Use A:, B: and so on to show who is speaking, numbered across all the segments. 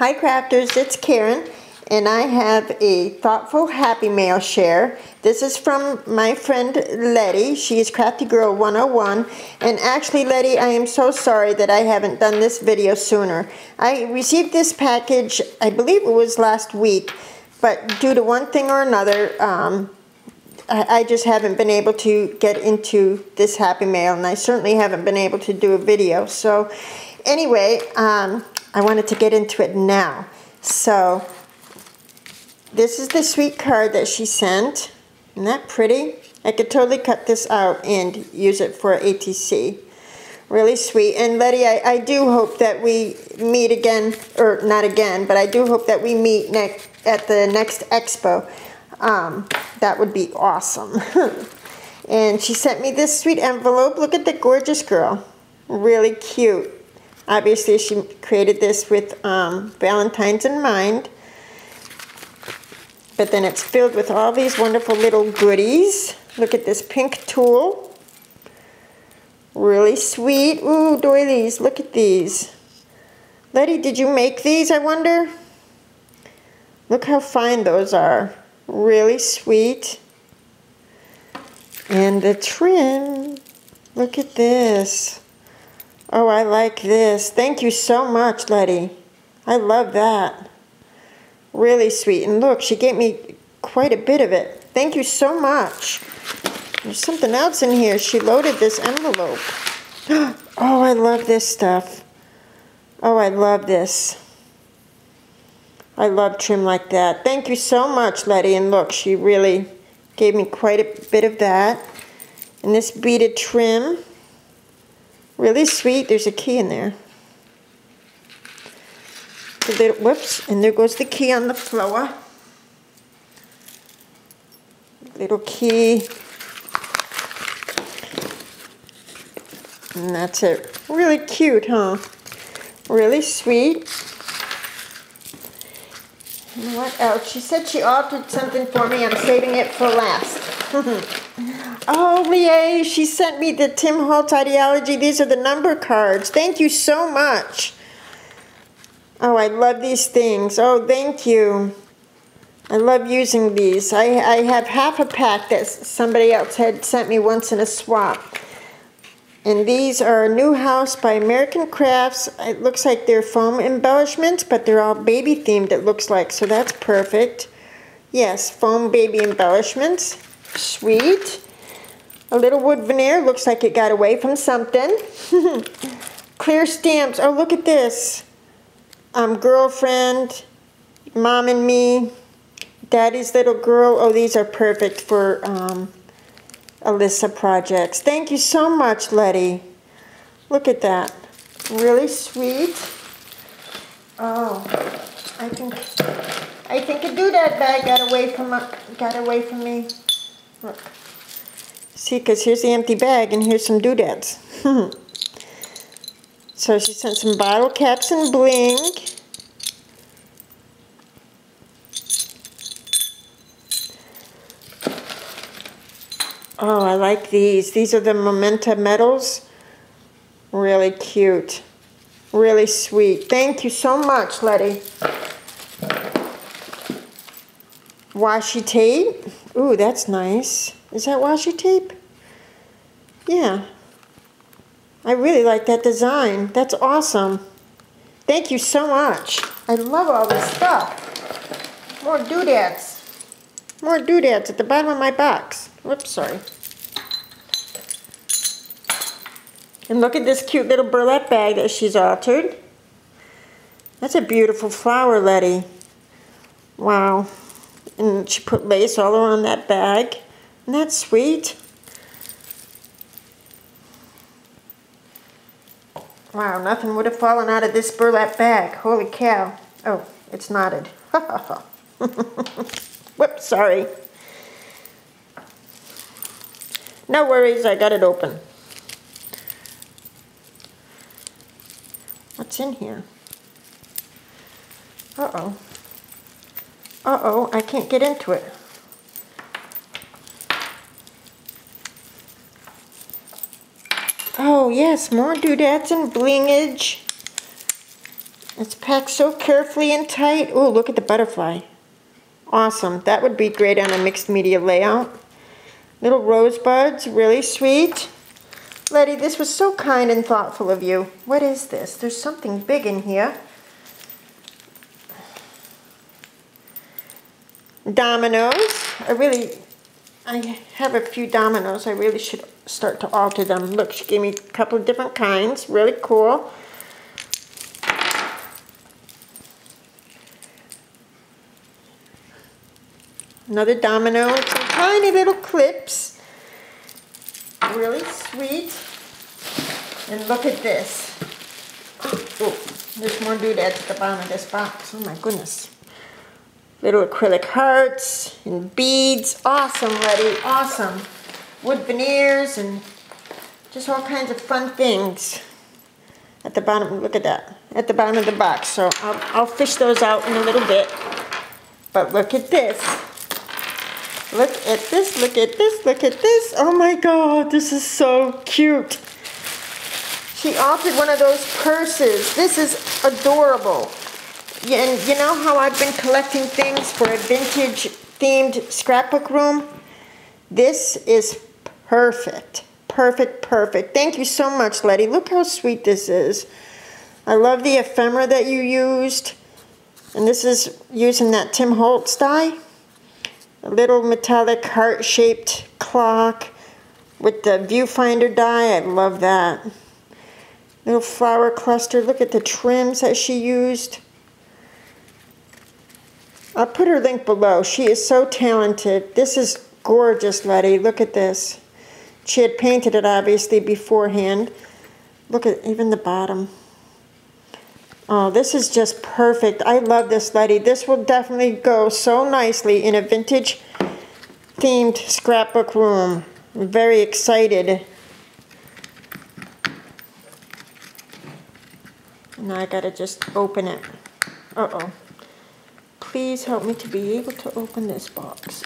A: Hi crafters, it's Karen, and I have a thoughtful happy mail share. This is from my friend Letty. She is Crafty Girl 101, and actually Letty, I am so sorry that I haven't done this video sooner. I received this package, I believe it was last week, but due to one thing or another, I just haven't been able to get into this happy mail, and I certainly haven't been able to do a video. So anyway, I wanted to get into it now. So this is the sweet card that she sent. Isn't that pretty? I could totally cut this out and use it for ATC. Really sweet. And Letty, I do hope that we meet again, or not again, but I do hope that we meet at the next expo. That would be awesome. And she sent me this sweet envelope. Look at the gorgeous girl. Really cute. Obviously, she created this with Valentine's in mind. But then it's filled with all these wonderful little goodies. Look at this pink tulle. Really sweet. Ooh, doilies, look at these. Letty, did you make these, I wonder? Look how fine those are. Really sweet. And the trim. Look at this. Oh, I like this. Thank you so much, Letty. I love that. Really sweet. And look, she gave me quite a bit of it. Thank you so much. There's something else in here. She loaded this envelope. Oh, I love this stuff. Oh, I love this. I love trim like that. Thank you so much, Letty. And look, she really gave me quite a bit of that. And this beaded trim. Really sweet. There's a key in there. Whoops, and there goes the key on the floor. Little key. And that's it. Really cute, huh? Really sweet. And what else? She said she altered something for me. I'm saving it for last. Oh, Leah, she sent me the Tim Holtz Ideology. These are the number cards. Thank you so much. Oh, I love these things. Oh, thank you. I love using these. I have half a pack that somebody else had sent me once in a swap. And these are New House by American Crafts. It looks like they're foam embellishments, but they're all baby themed, it looks like. So that's perfect. Yes, foam baby embellishments. Sweet. A little wood veneer. Looks like it got away from something. Clear stamps. Oh, look at this. Girlfriend, Mom and Me, Daddy's Little Girl. Oh, these are perfect for Alyssa projects. Thank you so much, Letty. Look at that. Really sweet. Oh, I think a doodad bag got away from me. Look. See, because here's the empty bag and here's some doodads. So she sent some bottle caps and bling. Oh, I like these. These are the Memento medals. Really cute. Really sweet. Thank you so much, Letty. Washi tape. Ooh, that's nice. Is that washi tape? Yeah. I really like that design. That's awesome. Thank you so much. I love all this stuff. More doodads. More doodads at the bottom of my box. Whoops, sorry. And look at this cute little burlap bag that she's altered. That's a beautiful flower, Letty. Wow. And she put lace all around that bag. Isn't that sweet? Wow, nothing would have fallen out of this burlap bag. Holy cow. Oh, it's knotted. Whoops, sorry. No worries, I got it open. What's in here? Uh-oh. Uh-oh, I can't get into it. Oh, yes, more doodads and blingage. It's packed so carefully and tight. Oh, look at the butterfly. Awesome. That would be great on a mixed media layout. Little rosebuds, really sweet. Letty, this was so kind and thoughtful of you. What is this? There's something big in here. Dominoes. I have a few dominoes. I really should start to alter them. Look, she gave me a couple of different kinds. Really cool. Another domino and some tiny little clips. Really sweet. And look at this. Oh, there's more doodads at the bottom of this box. Oh my goodness. Little acrylic hearts and beads. Awesome, Letty. Awesome. Wood veneers and just all kinds of fun things. At the bottom, look at that. At the bottom of the box. So I'll fish those out in a little bit. But look at this. Look at this, look at this, look at this. Oh my God, this is so cute. She altered one of those purses. This is adorable. And you know how I've been collecting things for a vintage themed scrapbook room? This is perfect. Perfect, perfect. Thank you so much, Letty. Look how sweet this is. I love the ephemera that you used. And this is using that Tim Holtz die. A little metallic heart-shaped clock with the viewfinder die. I love that. Little flower cluster. Look at the trims that she used. I'll put her link below. She is so talented. This is gorgeous, Letty. Look at this. She had painted it, obviously, beforehand. Look at even the bottom. Oh, this is just perfect. I love this, Letty. This will definitely go so nicely in a vintage themed scrapbook room. I'm very excited. Now I gotta just open it. Uh-oh. Please help me to be able to open this box.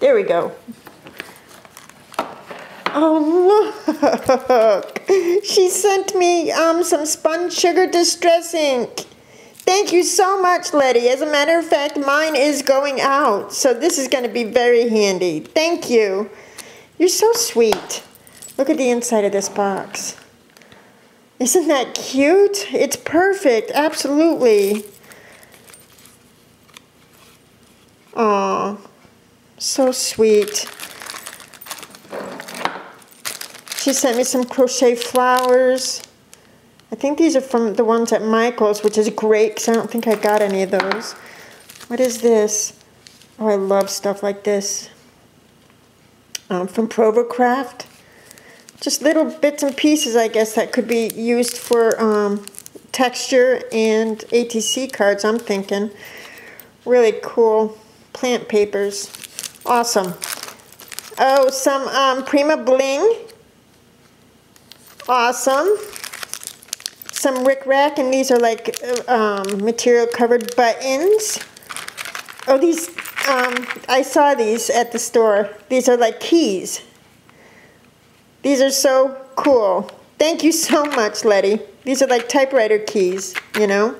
A: There we go. Oh, look. She sent me some spun sugar distress ink. Thank you so much, Letty. As a matter of fact, mine is going out. So this is going to be very handy. Thank you. You're so sweet. Look at the inside of this box. Isn't that cute? It's perfect. Absolutely. Aw. So sweet. She sent me some crochet flowers. I think these are from the ones at Michael's, which is great because I don't think I got any of those. What is this? Oh, I love stuff like this. From Provocraft. Just little bits and pieces, I guess, that could be used for texture and ATC cards, I'm thinking. Really cool. Plant papers. Awesome. Oh, some Prima Bling. Awesome. Some Rick Rack, and these are like material covered buttons. Oh, these, I saw these at the store. These are like keys. These are so cool. Thank you so much, Letty. These are like typewriter keys, you know.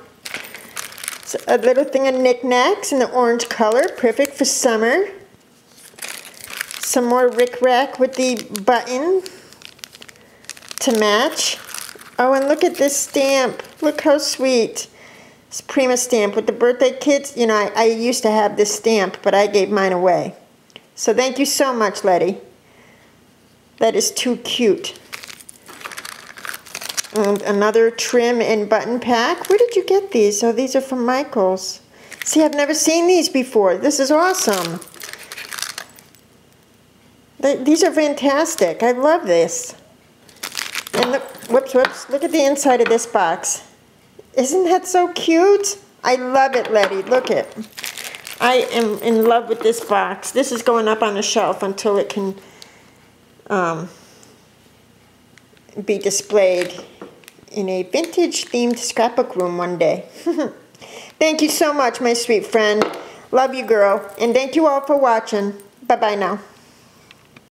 A: So a little thing of knickknacks in the orange color, perfect for summer. Some more Rick Rack with the button to match. Oh, and look at this stamp. Look how sweet. It's Prima stamp with the birthday kits. You know, I used to have this stamp, but I gave mine away. So thank you so much, Letty. That is too cute. And another trim and button pack. Where did you get these? Oh, these are from Michael's. See, I've never seen these before. This is awesome. These are fantastic. I love this. And look, whoops, look at the inside of this box. Isn't that so cute? I love it, Letty. Look it. I am in love with this box. This is going up on the shelf until it can be displayed in a vintage themed scrapbook room one day. Thank you so much, my sweet friend. Love you, girl. And thank you all for watching. Bye-bye now.